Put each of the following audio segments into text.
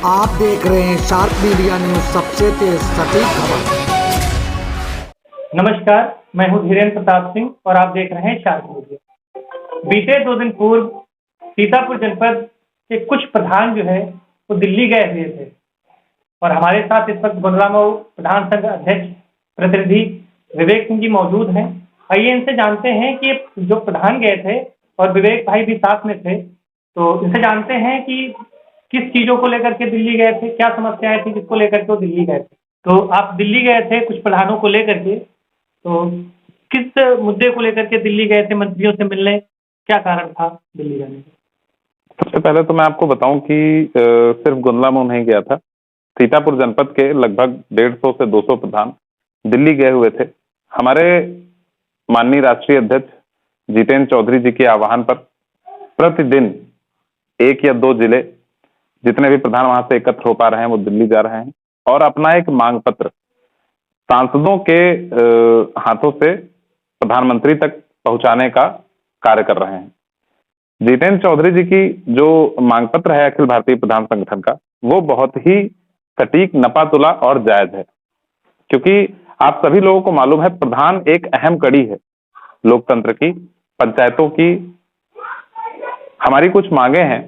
आप देख रहे हैं शार्क मीडिया न्यूज, सबसे तेज सटीक खबर। नमस्कार, मैं हूं धीरेन्द्र प्रताप सिंह और आप देख रहे हैं शार्क मीडिया। बीते 2 दिन पूर्व सीतापुर जनपद के कुछ प्रधान जो है वो दिल्ली गए हुए थे और हमारे साथ इस वक्त गोंदवाना प्रधान संघ अध्यक्ष प्रतिनिधि विवेक सिंह जी मौजूद हैं। आइए इनसे जानते हैं कि जो प्रधान गए थे और विवेक भाई भी साथ में थे, तो इनसे जानते हैं कि किस चीजों को लेकर के दिल्ली गए थे, क्या समस्याएं थी जिसको लेकर के वो दिल्ली गए थे। तो आप दिल्ली गए थे कुछ प्रधानों को लेकर के, तो किस मुद्दे को लेकर के दिल्ली गए थे मंत्रियों से मिलने, क्या कारण था दिल्ली जाने का? सबसे पहले तो मैं आपको बताऊं कि सिर्फ गुंदला में नहीं गया था। सीतापुर जनपद के लगभग 150 से 200 प्रधान दिल्ली गए हुए थे। हमारे माननीय राष्ट्रीय अध्यक्ष जितेंद्र चौधरी जी के आह्वान पर प्रतिदिन 1 या 2 जिले जितने भी प्रधान वहां से एकत्र हो पा रहे हैं वो दिल्ली जा रहे हैं और अपना एक मांग पत्र सांसदों के हाथों से प्रधानमंत्री तक पहुंचाने का कार्य कर रहे हैं। जितेंद्र चौधरी जी की जो मांग पत्र है अखिल भारतीय प्रधान संगठन का, वो बहुत ही सटीक, नपातुला और जायज है, क्योंकि आप सभी लोगों को मालूम है प्रधान एक अहम कड़ी है लोकतंत्र की, पंचायतों की। हमारी कुछ मांगे हैं,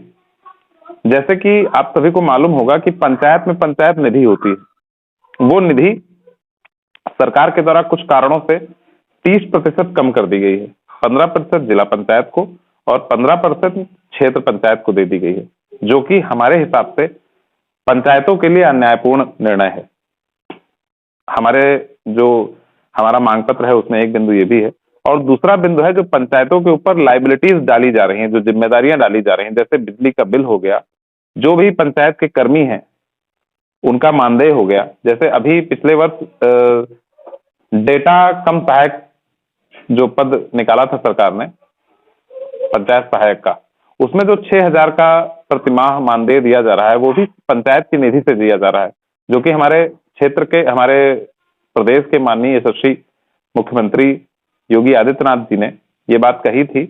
जैसे कि आप सभी को मालूम होगा कि पंचायत में पंचायत निधि होती है। वो निधि सरकार के द्वारा कुछ कारणों से 30% कम कर दी गई है। 15% जिला पंचायत को और 15% क्षेत्र पंचायत को दे दी गई है, जो कि हमारे हिसाब से पंचायतों के लिए अन्यायपूर्ण निर्णय है। हमारा मांग पत्र है उसमें एक बिंदु ये भी है, और दूसरा बिंदु है जो पंचायतों के ऊपर लाइबिलिटीज डाली जा रही हैं, जो जिम्मेदारियां डाली जा रही हैं, जैसे बिजली का बिल हो गया, जो भी पंचायत के कर्मी हैं उनका मानदेय हो गया। जैसे अभी पिछले वर्ष डेटा कम सहायक जो पद निकाला था सरकार ने पंचायत सहायक का, उसमें जो 6,000 का प्रतिमाह मानदेय दिया जा रहा है वो भी पंचायत की निधि से दिया जा रहा है, जो कि हमारे क्षेत्र के, हमारे प्रदेश के माननीय यशस्वी मुख्यमंत्री योगी आदित्यनाथ जी ने ये बात कही थी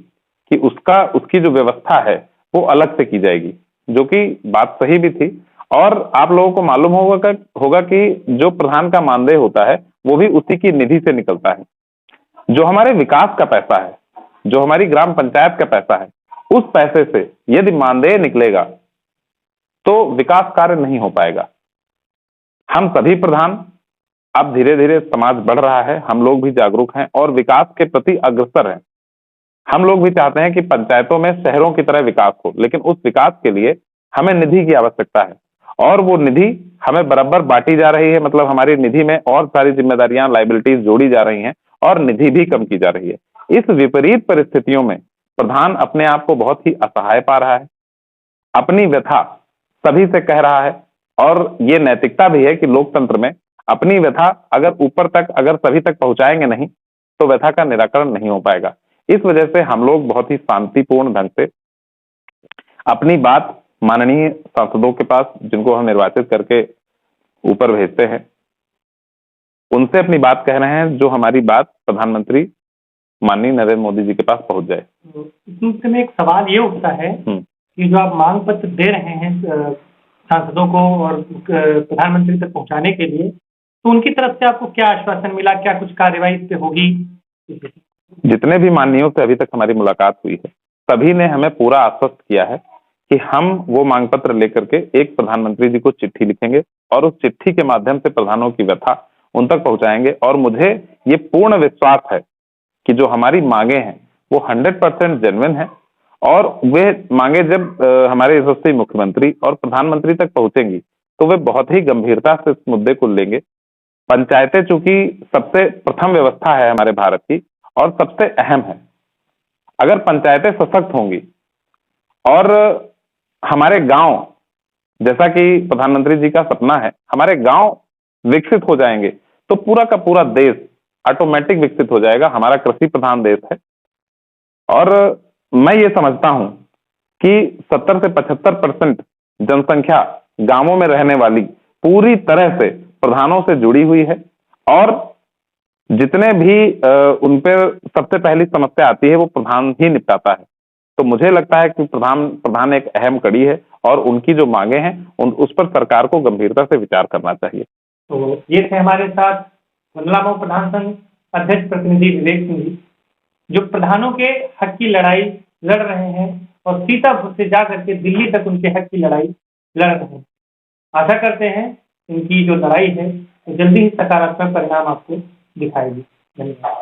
कि उसकी जो व्यवस्था है वो अलग से की जाएगी, जो कि बात सही भी थी। और आप लोगों को मालूम होगा कि जो प्रधान का मानदेय होता है वो भी उसी की निधि से निकलता है। जो हमारे विकास का पैसा है, जो हमारी ग्राम पंचायत का पैसा है, उस पैसे से यदि मानदेय निकलेगा तो विकास कार्य नहीं हो पाएगा। हम सभी प्रधान, अब धीरे धीरे समाज बढ़ रहा है, हम लोग भी जागरूक हैं और विकास के प्रति अग्रसर हैं। हम लोग भी चाहते हैं कि पंचायतों में शहरों की तरह विकास हो, लेकिन उस विकास के लिए हमें निधि की आवश्यकता है और वो निधि हमें बराबर बांटी जा रही है। मतलब हमारी निधि में और सारी जिम्मेदारियां, लाइबिलिटीज जोड़ी जा रही हैं और निधि भी कम की जा रही है। इस विपरीत परिस्थितियों में प्रधान अपने आप को बहुत ही असहाय पा रहा है, अपनी व्यथा सभी से कह रहा है, और ये नैतिकता भी है कि लोकतंत्र में अपनी व्यथा अगर ऊपर तक, अगर सभी तक पहुंचाएंगे नहीं तो व्यथा का निराकरण नहीं हो पाएगा। इस वजह से हम लोग बहुत ही शांतिपूर्ण ढंग से अपनी बात माननीय सांसदों के पास, जिनको हम निर्वाचित करके ऊपर भेजते हैं, उनसे अपनी बात कह रहे हैं, जो हमारी बात प्रधानमंत्री माननीय नरेंद्र मोदी जी के पास पहुंच जाए। इसमें एक सवाल ये उठता है कि जो आप मांग पत्र दे रहे हैं सांसदों को और प्रधानमंत्री तक पहुंचाने के लिए, तो उनकी तरफ से आपको क्या आश्वासन मिला, क्या कुछ कार्रवाई इस पे होगी? जितने भी माननीयों से अभी तक हमारी मुलाकात हुई है, सभी ने हमें पूरा आश्वस्त किया है कि हम वो मांग पत्र लेकर के एक प्रधानमंत्री जी को चिट्ठी लिखेंगे और उस चिट्ठी के माध्यम से प्रधानों की व्यथा उन तक पहुंचाएंगे। और मुझे ये पूर्ण विश्वास है कि जो हमारी मांगे हैं वो 100% जेन्युइन है, और वे मांगे जब हमारे यशस्वी मुख्यमंत्री और प्रधानमंत्री तक पहुंचेंगी तो वे बहुत ही गंभीरता से इस मुद्दे को लेंगे। पंचायतें चूंकि सबसे प्रथम व्यवस्था है हमारे भारत की और सबसे अहम है, अगर पंचायतें सशक्त होंगी और हमारे गांव, जैसा कि प्रधानमंत्री जी का सपना है, हमारे गांव विकसित हो जाएंगे तो पूरा का पूरा देश ऑटोमेटिक विकसित हो जाएगा। हमारा कृषि प्रधान देश है और मैं ये समझता हूं कि 70 से 75% जनसंख्या गांवों में रहने वाली पूरी तरह से प्रधानों से जुड़ी हुई है, और जितने भी उन पर सबसे पहली समस्या आती है वो प्रधान ही निपटाता है। तो मुझे लगता है कि प्रधान एक अहम कड़ी है और उनकी जो मांगे हैं उस पर सरकार को गंभीरता से विचार करना चाहिए। तो ये थे हमारे साथ मंडला मऊ प्रधान संघ अध्यक्ष प्रतिनिधि विवेक सिंह जी, जो प्रधानों के हक की लड़ाई लड़ रहे हैं और सीतापुर से जा करके दिल्ली तक उनके हक की लड़ाई लड़ रहे हैं। आशा करते हैं इनकी जो लड़ाई है तो जल्दी ही सकारात्मक परिणाम आपको दिखाएगी। धन्यवाद।